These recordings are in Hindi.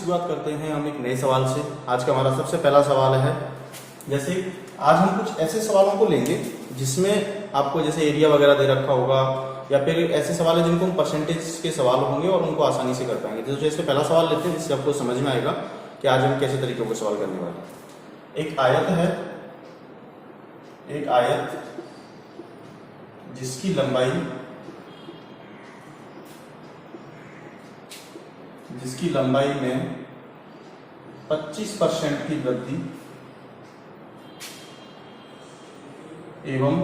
शुरुआत करते हैं हम एक नए सवाल से। आज का हमारा सबसे पहला सवाल है, जैसे आज हम कुछ ऐसे सवालों को लेंगे जिसमें आपको जैसे एरिया वगैरह दे रखा होगा, या फिर ऐसे सवाल है जिनको हम परसेंटेज के सवाल होंगे और उनको आसानी से कर पाएंगे। तो जैसे पहला सवाल लेते हैं जिससे आपको समझ में आएगा कि आज हम कैसे तरीकों को सवाल करने वाले हैं। एक आयत है, एक आयत जिसकी लंबाई में 25% की वृद्धि एवं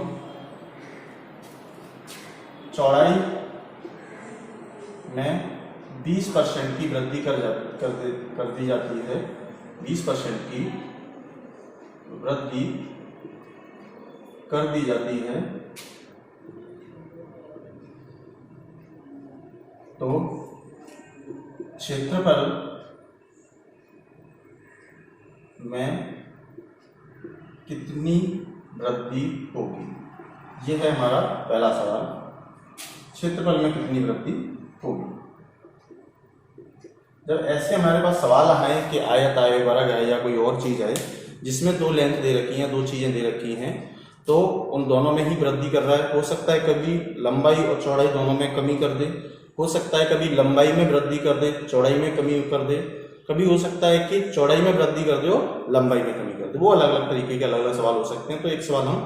चौड़ाई में 20% की वृद्धि कर दी जाती है। 20% की वृद्धि कर दी जाती है तो क्षेत्रफल में कितनी वृद्धि होगी? यह है हमारा पहला सवाल, क्षेत्रफल में कितनी वृद्धि होगी। जब ऐसे हमारे पास सवाल आए कि आयत आए, वर्ग आए या कोई और चीज आए जिसमें दो लेंथ दे रखी हैं, दो चीजें दे रखी हैं, तो उन दोनों में ही वृद्धि कर रहा है। हो सकता है कभी लंबाई और चौड़ाई दोनों में कमी कर दे, हो सकता है कभी लंबाई में वृद्धि कर दे, चौड़ाई में कमी कर दे, कभी हो सकता है कि चौड़ाई में वृद्धि कर दे और लंबाई में कमी कर दे। वो अलग अलग तरीके के अलग अलग सवाल हो सकते हैं। तो एक सवाल हम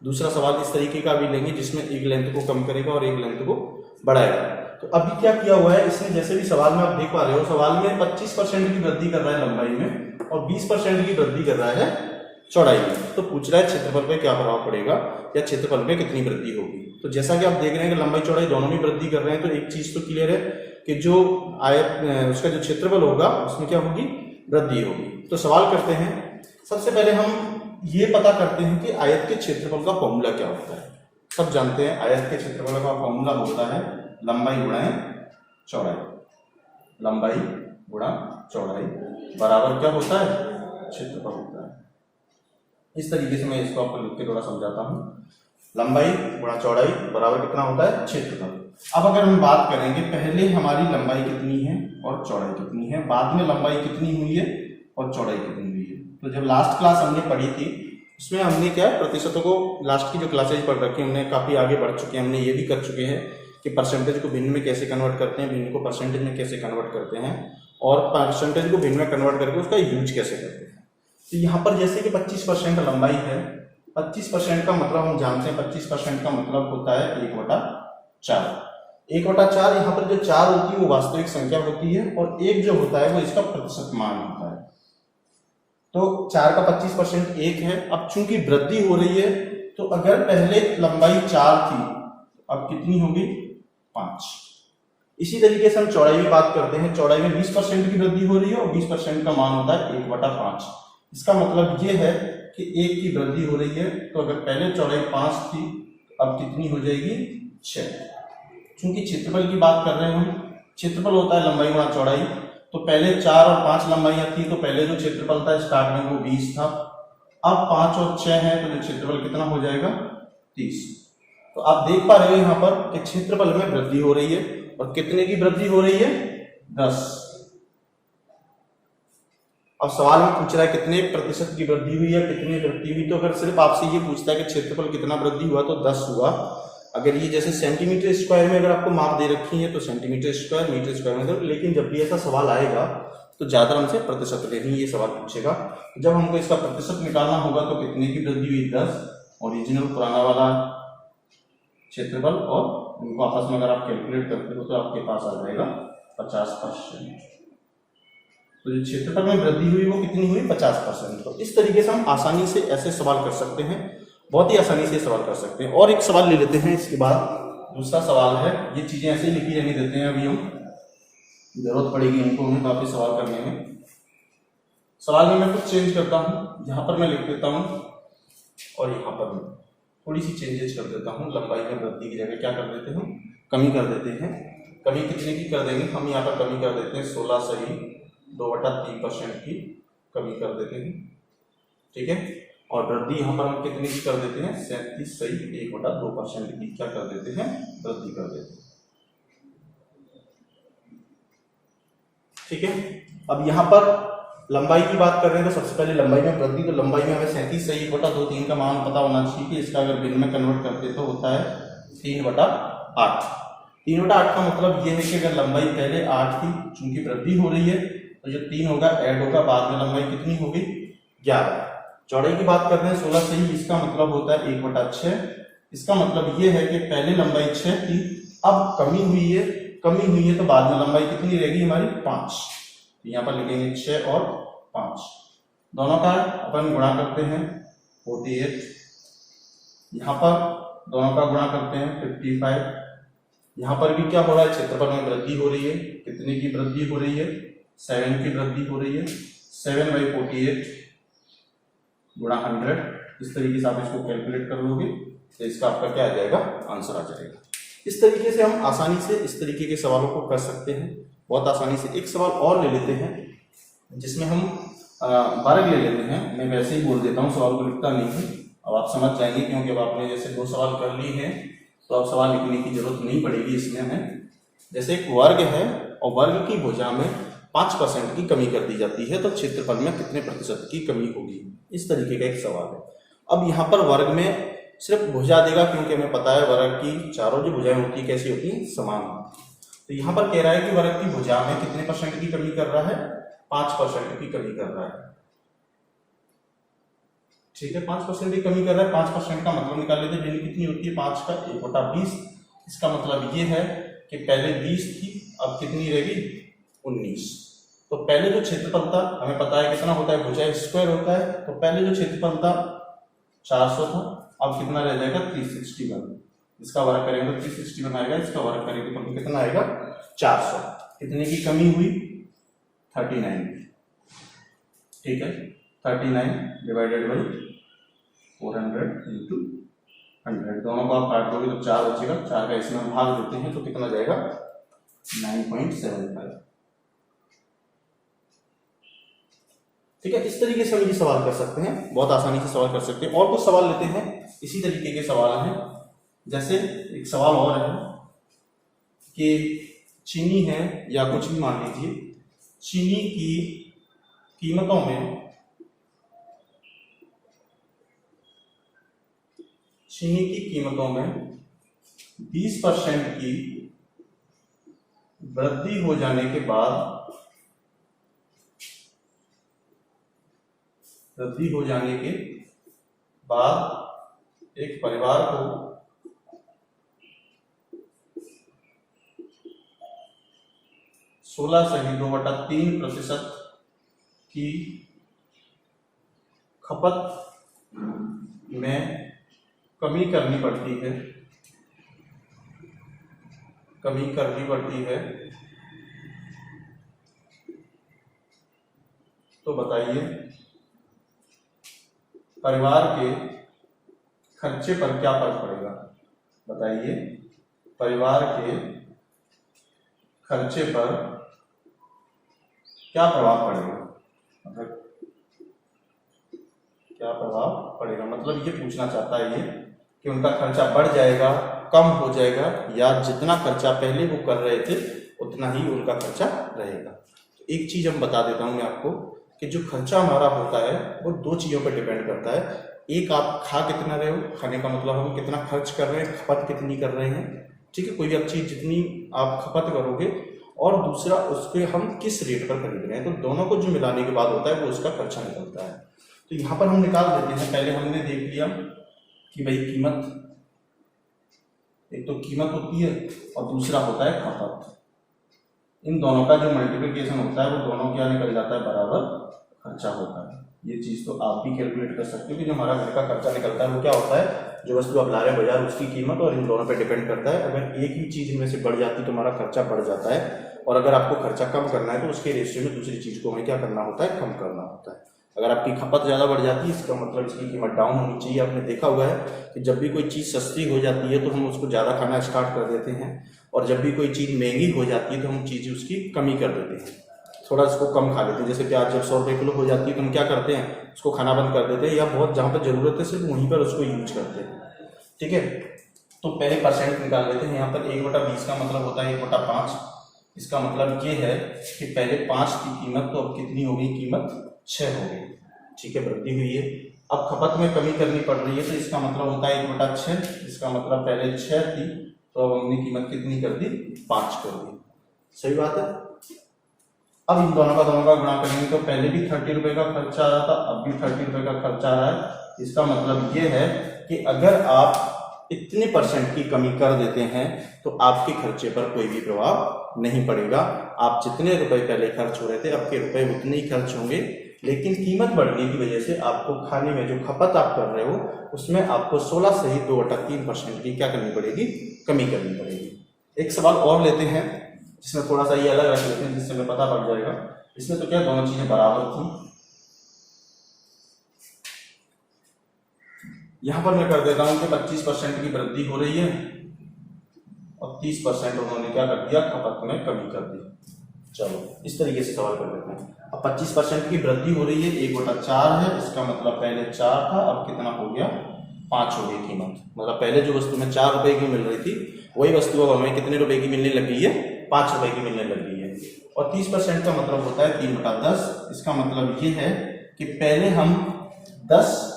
दूसरा सवाल इस तरीके का भी लेंगे जिसमें एक लेंथ को कम करेगा और एक लेंथ को बढ़ाएगा। तो अभी क्या किया हुआ है इसने, जैसे भी सवाल में आप देख पा रहे हो, सवाल में 25% की वृद्धि कर रहा है लंबाई में और 20% की वृद्धि कर रहा है चौड़ाई में। तो पूछ रहा है क्षेत्रफल पे क्या प्रभाव पड़ेगा या क्षेत्रफल में कितनी वृद्धि होगी। तो जैसा कि आप देख रहे हैं कि लंबाई चौड़ाई दोनों में वृद्धि कर रहे हैं, तो एक चीज तो क्लियर है कि जो आयत उसका जो क्षेत्रफल होगा उसमें क्या होगी, वृद्धि होगी। तो सवाल करते हैं, सबसे पहले हम ये पता करते हैं कि आयत के क्षेत्रफल का फॉर्मूला क्या होता है। सब जानते हैं आयत के क्षेत्रफल का फॉर्मूला होता है लंबाई गुणा चौड़ाई। लंबाई गुणा चौड़ाई बराबर क्या होता है, क्षेत्रफल होता है। इस तरीके से मैं इसको आपको लिख के थोड़ा समझाता हूँ। लंबाई गुणा चौड़ाई बराबर कितना होता है, क्षेत्रफल। अब अगर हम बात करेंगे, पहले हमारी लंबाई कितनी है और चौड़ाई कितनी है, बाद में लंबाई कितनी हुई है और चौड़ाई कितनी हुई है। तो जब लास्ट क्लास हमने पढ़ी थी उसमें हमने क्या प्रतिशतों को, लास्ट की जो क्लासेज पढ़ रखी हमने काफी आगे बढ़ चुके हैं। हमने ये भी कर चुके हैं कि परसेंटेज को भिन्न में कैसे कन्वर्ट करते हैं, भिन्न को परसेंटेज में कैसे कन्वर्ट करते हैं और परसेंटेज को भिन्न में कन्वर्ट करके उसका यूज कैसे करते हैं। तो यहाँ पर जैसे कि 25% लंबाई है, 25% का मतलब हम जानते हैं, 25% का मतलब होता है 1/4। 1/4 यहाँ पर जो 4 होती है वो वास्तविक संख्या होती है और 1 जो होता है वो इसका प्रतिशत मान होता है। तो 4 का 25% 1 है। अब चूंकि वृद्धि हो रही है तो अगर पहले लंबाई 4 थी, अब कितनी होगी, 5। इसी तरीके से हम चौड़ाई में बात करते हैं, चौड़ाई में 20% की वृद्धि हो रही है और 20% का मान होता है 1/5। इसका मतलब ये है कि 1 की वृद्धि हो रही है। तो अगर पहले चौड़ाई 5 थी, अब कितनी हो जाएगी, 6। चूंकि क्षेत्रफल की बात कर रहे हैं हम, क्षेत्रफल होता है लंबाई गुणा चौड़ाई, तो पहले 4 और 5 लंबाइयां थी, तो पहले जो क्षेत्रफल था स्टार्ट में वो 20 था। अब 5 और 6 है तो जो क्षेत्रफल कितना हो जाएगा, 30। तो आप देख पा रहे हो यहाँ पर कि क्षेत्रफल में वृद्धि हो रही है और कितने की वृद्धि हो रही है, 10। अब सवाल में पूछ रहा है कितने प्रतिशत की वृद्धि हुई है, कितनी वृद्धि हुई। तो अगर सिर्फ आपसे ये पूछता है कि क्षेत्रफल कितना वृद्धि हुआ तो 10 हुआ। अगर ये जैसे सेंटीमीटर स्क्वायर में अगर आपको माप दे रखी है तो सेंटीमीटर स्क्वायर, मीटर स्क्वायर में। लेकिन जब भी ऐसा सवाल आएगा तो ज्यादा हमसे प्रतिशत में ही ये सवाल पूछेगा। जब हमको इसका प्रतिशत निकालना होगा तो कितने की वृद्धि हुई, 10। ओरिजिनल पुराना वाला क्षेत्रफल और उनको आपस में अगर आप कैलकुलेट करते हो तो आपके पास आ जाएगा 50%। तो जो क्षेत्रफल में वृद्धि हुई वो कितनी हुई, 50%। तो इस तरीके से हम आसानी से ऐसे सवाल कर सकते हैं, बहुत ही आसानी से सवाल कर सकते हैं। और एक सवाल ले लेते हैं इसके बाद, दूसरा सवाल है, ये चीजें ऐसे ही लिखी रहने देते हैं, अभी हम जरूरत पड़ेगी इनको हमें काफी सवाल करने में। सवाल में मैं कुछ चेंज करता हूँ, यहाँ पर मैं लिख देता हूँ और यहाँ पर थोड़ी सी चेंजेस कर देता हूँ। लंबाई में वृद्धि की जगह क्या कर देते हैं, कमी कर देते हैं। कमी कितने की कर देंगे हम, यहाँ पर कमी कर देते हैं 16 सही 2/3% की कमी कर देते हैं, ठीक है। और वृद्धि यहाँ पर हम कितने की कर देते हैं, 37 सही 1/2% की क्या कर देते हैं, वृद्धि कर देते हैं, ठीक है। अब यहाँ पर लंबाई की बात कर रहे हैं तो सबसे पहले लंबाई में वृद्धि, तो लंबाई में हमें 37 से 1/2 का मान पता होना चाहिए कि इसका अगर भिन्न में कन्वर्ट करते तो होता है 3/8। 3/8 का मतलब ये है कि अगर लंबाई पहले 8 थी, चूंकि वृद्धि हो रही है तो जो 3 होगा ऐड होगा, बाद में लंबाई कितनी होगी 11। चौड़ाई की बात कर रहे हैं 16 से ही, इसका मतलब होता है 1/6। इसका मतलब ये है कि पहले लंबाई 6 थी, अब कमी हुई है तो बाद में लंबाई कितनी रहेगी हमारी 5। यहाँ पर लिखेंगे 6 और 5, दोनों का अपन गुणा करते हैं 48, यहाँ पर दोनों का गुणा करते हैं 55। यहाँ पर भी क्या हो रहा है, क्षेत्रफल में वृद्धि हो रही है। कितने की वृद्धि हो रही है, 7 की वृद्धि हो रही है। 7/48 गुणा 100, इस तरीके से आप इसको कैलकुलेट कर लोगे तो इसका आपका क्या आ जाएगा, आंसर आ जाएगा। इस तरीके से हम आसानी से इस तरीके के सवालों को कर सकते हैं, बहुत आसानी से। एक सवाल और ले लेते हैं जिसमें हम वर्ग ले लेते हैं। मैं वैसे ही बोल देता हूँ, सवाल को लिखता नहीं है, अब आप समझ जाएंगे क्योंकि अब आपने जैसे 2 सवाल कर लिए हैं तो अब सवाल लिखने की जरूरत नहीं पड़ेगी इसमें हमें। जैसे एक वर्ग है और वर्ग की भुजा में 5% की कमी कर दी जाती है तो क्षेत्रफल में कितने प्रतिशत की कमी होगी, इस तरीके का एक सवाल है। अब यहाँ पर वर्ग में सिर्फ भुजा देगा क्योंकि हमें पता है वर्ग की चारों जो भुजाएं होती है कैसी होती है, समान। तो यहाँ पर कह रहा है कि वर्ग की भुजा में कितने % की कमी कर रहा है, 5% की कमी कर रहा है। ठीक है, 5% की कमी कर रहा है। 5% का मतलब निकाल लेते हैं, कितनी होती है 5 का 1/20। इसका मतलब ये है कि पहले 20 थी, अब कितनी रहेगी 19। तो पहले जो क्षेत्रफल था हमें पता है कितना होता है, भुजा स्क्वायर होता है, तो पहले जो क्षेत्रफल था 400 था, अब कितना रह जाएगा 361। इसका वर्ग करेंगे तो 361 आएगा, इसका वर्ग करेंगे तो कितना आएगा 400। कितने की कमी हुई, 39। ठीक है, 39 डिवाइडेड बाई 400 इंटू 100, दोनों को आप काट दोगे तो 4 बचेगा। 4 का इसमें हम भाग देते हैं तो कितना जाएगा 9.75। ठीक है, इस तरीके से हम ये सवाल कर सकते हैं, बहुत आसानी से सवाल कर सकते हैं। और कुछ सवाल लेते हैं, इसी तरीके के सवाल हैं। जैसे एक सवाल और है कि चीनी है या कुछ भी मान लीजिए, चीनी की कीमतों में 20% की वृद्धि हो जाने के बाद एक परिवार को 16.2/3% की खपत में कमी करनी पड़ती है तो बताइए परिवार के खर्चे पर क्या फर्क पड़ेगा। बताइए परिवार के खर्चे पर क्या प्रभाव पड़ेगा, मतलब क्या प्रभाव पड़ेगा, मतलब ये पूछना चाहता है ये कि उनका खर्चा बढ़ जाएगा, कम हो जाएगा, या जितना खर्चा पहले वो कर रहे थे उतना ही उनका खर्चा रहेगा। तो एक चीज हम बता देता हूं मैं आपको कि जो खर्चा हमारा होता है वो 2 चीजों पर डिपेंड करता है। एक, आप खा कितना रहे हो, खाने का मतलब हम कितना खर्च कर रहे हैं, खपत कितनी कर रहे हैं। ठीक है, कोई भी चीज जितनी आप खपत करोगे, और दूसरा उसके हम किस रेट पर खरीद रहे हैं, तो दोनों को जो मिलाने के बाद होता है वो उसका खर्चा निकलता है। तो यहाँ पर हम निकाल देते हैं। पहले हमने देख लिया कि भाई कीमत, एक तो कीमत होती है और दूसरा होता है खपत। इन दोनों का जो मल्टीप्लिकेशन होता है वो दोनों क्या निकल जाता है, बराबर खर्चा होता है। ये चीज तो आप भी कैलकुलेट कर सकते हो कि जो हमारा घर का खर्चा निकलता है वो क्या होता है, जो वस्तु आप ला रहे हैं बाजार उसकी कीमत, और इन दोनों पे डिपेंड करता है। अगर एक ही चीज इनमें से बढ़ जाती है तो हमारा खर्चा बढ़ जाता है, और अगर आपको खर्चा कम करना है तो उसके रेशियो में दूसरी चीज को हमें क्या करना होता है, कम करना होता है। अगर आपकी खपत ज़्यादा बढ़ जाती है इसका मतलब इसकी कीमत डाउन होनी चाहिए। आपने देखा हुआ है कि जब भी कोई चीज़ सस्ती हो जाती है तो हम उसको ज़्यादा खाना स्टार्ट कर देते हैं, और जब भी कोई चीज़ महंगी हो जाती है तो हम चीज़ उसकी कमी कर देते हैं, थोड़ा इसको कम खा लेते हैं। जैसे प्याज जब 100 रुपये किलो हो जाती है तो हम क्या करते हैं, उसको खाना बंद कर देते हैं, या बहुत जहाँ पर ज़रूरत है सिर्फ वहीं पर उसको यूज करते हैं। ठीक है, तो पहले परसेंट निकाल लेते हैं। यहाँ पर 1/20 का मतलब होता है 1/5, इसका मतलब ये है कि पहले 5 की कीमत तो अब कितनी हो गई, कीमत 6 हो गई। ठीक है, वृद्धि हुई है। अब खपत में कमी करनी पड़ रही है, तो इसका मतलब होता है 1/6। इसका मतलब पहले 6 थी तो अब हमने कीमत कितनी कर दी, 5 कर दी। सही बात है। अब इन दोनों का गुणा करेंगे तो पहले भी 30 रुपए का खर्चा आ रहा था, अब भी 30 रुपए का खर्चा आ रहा है। इसका मतलब ये है कि अगर आप इतने % की कमी कर देते हैं तो आपके खर्चे पर कोई भी प्रभाव नहीं पड़ेगा। आप जितने रुपए पहले खर्च हो रहे थे, आपके रुपए उतने ही खर्च होंगे, लेकिन कीमत बढ़ने की वजह से आपको खाने में जो खपत आप कर रहे हो उसमें आपको 16 सहित 2/3% की क्या करनी पड़ेगी, कमी करनी पड़ेगी। एक सवाल और लेते हैं जिसमें थोड़ा सा ये अलग रख लेते हैं, जिससे हमें पता पड़ जाएगा। इसमें तो क्या दोनों चीजें बराबर थी। यहां पर मैं कर देता हूं कि 25% की वृद्धि हो रही है और 30% उन्होंने क्या कर दिया, खपत में कमी कर दी। चलो इस तरीके से सवाल कर देते हैं। अब 25% की वृद्धि हो रही है, 1/4 है, इसका मतलब पहले 4 था, अब कितना हो गया, 5 हो गई कीमत। मतलब पहले जो वस्तु में 4 रुपए की मिल रही थी वही वस्तु अब हमें कितने रुपए की मिलने लगी है, 5 रुपए की मिलने लगी है। और 30% का मतलब होता है 3/10। इसका मतलब ये है कि पहले हम 10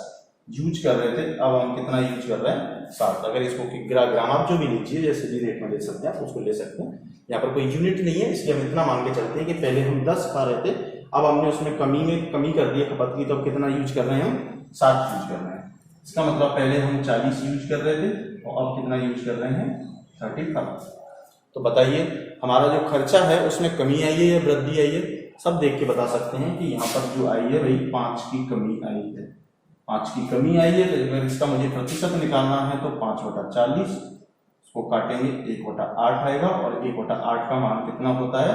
यूज कर रहे थे, अब हम कितना यूज कर रहे हैं, 7। अगर इसको ग्राम आप जो भी लीजिए, जैसे भी रेट में ले सकते हैं आप उसको ले सकते हैं। यहाँ पर कोई यूनिट नहीं है, इसलिए हम इतना मान के चलते हैं कि पहले हम 10 खा रहे थे, अब हमने उसमें कमी कर दी खपत की, तो अब कितना यूज कर रहे हैं हम, 7 यूज कर रहे हैं। इसका मतलब पहले हम 40 यूज कर रहे थे और अब कितना यूज कर रहे हैं, 35। तो बताइए हमारा जो खर्चा है उसमें कमी आई है या वृद्धि आई है, सब देख के बता सकते हैं कि यहाँ पर जो आई है वही 5 की कमी आई है। 5 की कमी आई है, तो अगर इसका मुझे प्रतिशत निकालना है तो 5/40, इसको काटेंगे 1/8 आएगा, और 1/8 का मान कितना होता है,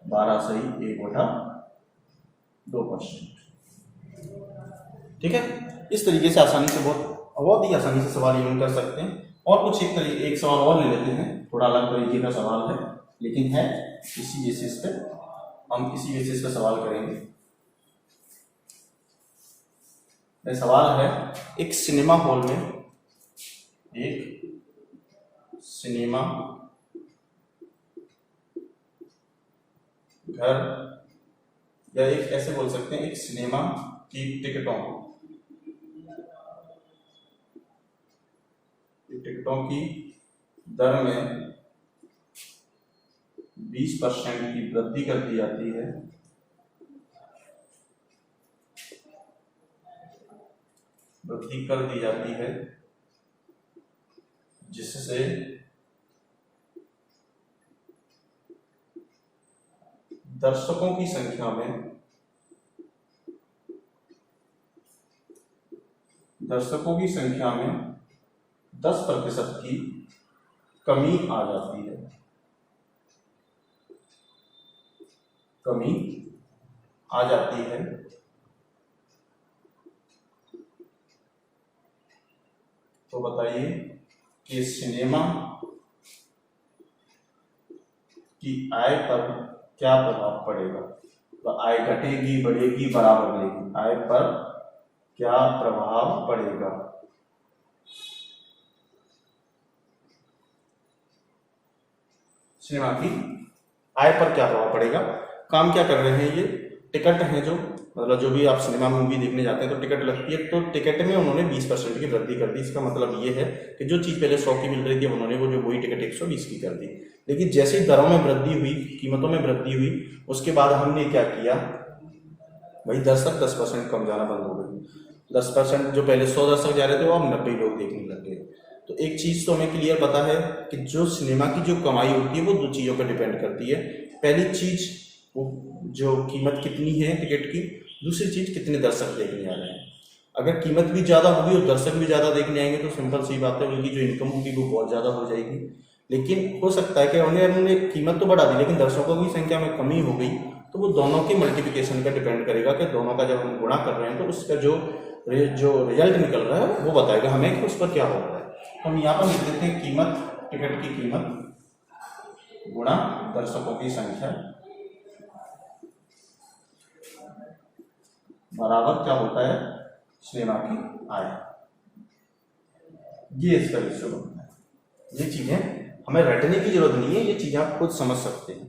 12 सही 1/2%। ठीक है, इस तरीके से आसानी से बहुत ही आसानी से सवाल यूं कर सकते हैं। और कुछ एक सवाल और ले लेते हैं, थोड़ा अलग तरीके का सवाल है लेकिन है इसी बेसिस पे, हम इसी बेसिस पे सवाल करेंगे। सवाल है, एक सिनेमा हॉल में, एक सिनेमा घर, या एक ऐसे बोल सकते हैं एक सिनेमा की टिकटों की दर में 20% की वृद्धि कर दी जाती है, जिससे दर्शकों की संख्या में 10% की कमी आ जाती है, तो बताइए कि सिनेमा की आय पर क्या प्रभाव पड़ेगा। तो आय घटेगी, बढ़ेगी, बराबर रहेगी, आय पर क्या प्रभाव पड़ेगा। सिनेमा की आय पर क्या प्रभाव पड़ेगा। काम क्या कर रहे हैं, ये टिकट है, जो मतलब जो भी आप सिनेमा मूवी देखने जाते हैं तो टिकट लगती है, तो टिकट में उन्होंने 20% की वृद्धि कर दी। इसका मतलब ये है कि जो चीज पहले 100 की मिल रही थी उन्होंने वही टिकट 120 की कर दी। लेकिन जैसे ही दरों में वृद्धि हुई, कीमतों में वृद्धि हुई, उसके बाद हमने क्या किया, भाई दर्शक 10% कम जाना बंद हो गए। 10% जो पहले 100 दर्शक जा रहे थे वो अब 90 लोग देखने लग गए। तो एक चीज तो हमें क्लियर पता है कि जो सिनेमा की जो कमाई होती है वो 2 चीजों पर डिपेंड करती है। पहली चीज वो जो कीमत कितनी है टिकट की, दूसरी चीज कितने दर्शक देखने आ रहे हैं। अगर कीमत भी ज्यादा होगी और दर्शक भी ज्यादा देखने आएंगे तो सिंपल सी बात है, उनकी जो इनकम होगी वो बहुत ज्यादा हो जाएगी। लेकिन हो सकता है कि उन्होंने कीमत तो बढ़ा दी लेकिन दर्शकों की संख्या में कमी हो गई, तो वो दोनों के मल्टीप्लिकेशन पर डिपेंड करेगा कि दोनों का जब हम गुणा कर रहे हैं तो उसका जो रिजल्ट निकल रहा है वो बताएगा हमें कि उस पर क्या हो रहा है। तो हम यहाँ पर लिख देते हैं कीमत, टिकट की कीमत गुणा दर्शकों की संख्या बराबर क्या होता है, सिनेमा की आय। ये इसका रेशियो बनता है। ये चीजें हमें रटने की जरूरत नहीं है, ये चीजें आप खुद समझ सकते हैं।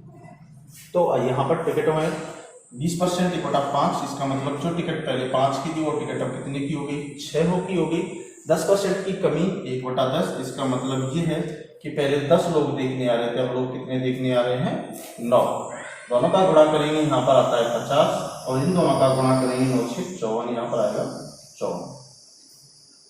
तो यहाँ पर टिकटों में 20% = 5, इसका मतलब जो टिकट पहले 5 की थी वो टिकट अब कितने की हो गई, 6 की हो गई। 10% की कमी 1/10, इसका मतलब ये है कि पहले 10 लोग देखने आ रहे थे, अब लोग कितने देखने आ रहे हैं, 9। दोनों का गुणा करेंगे, यहाँ पर आता है 50, और इन दोनों का गुणा करेंगे 9 से 54, यहाँ पर आएगा 54।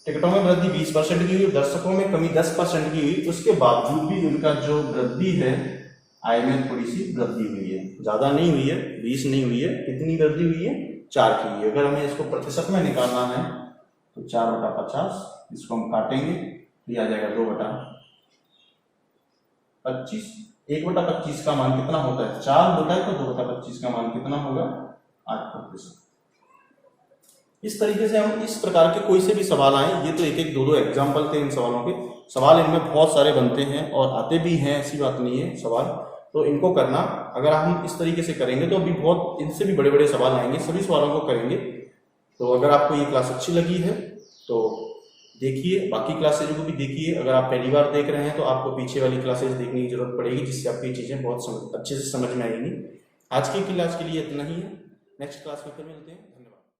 टिकटों में वृद्धि 20% की हुई, दर्शकों में कमी 10% की हुई, उसके बावजूद भी उनका जो वृद्धि है आय में थोड़ी सी वृद्धि हुई है, ज्यादा नहीं हुई है, 20 नहीं हुई है। कितनी वृद्धि हुई है, 4 की हुई है। अगर हमें इसको प्रतिशत में निकालना है तो 4/50, इसको हम काटेंगे तो ये आ जाएगा 2/25। 1/25 का मान कितना होता है, 4 होता है, तो 2/25 का मान कितना होगा, 8%। इस तरीके से हम इस प्रकार के कोई से भी सवाल आए, ये तो एक एक दो एग्जाम्पल थे इन सवालों के। सवाल इनमें बहुत सारे बनते हैं और आते भी हैं, ऐसी बात नहीं है सवाल, तो इनको करना अगर हम इस तरीके से करेंगे तो अभी बहुत इनसे भी बड़े बड़े सवाल आएंगे, सभी सवालों को करेंगे। तो अगर आपको ये क्लास अच्छी लगी है तो देखिए, बाकी क्लासेज को भी देखिए। अगर आप पहली बार देख रहे हैं तो आपको पीछे वाली क्लासेज देखने की जरूरत पड़ेगी, जिससे आपकी चीज़ें बहुत अच्छे से समझ में आएंगी। आज की क्लास के लिए इतना ही है, नेक्स्ट क्लास में फिर मिलते हैं।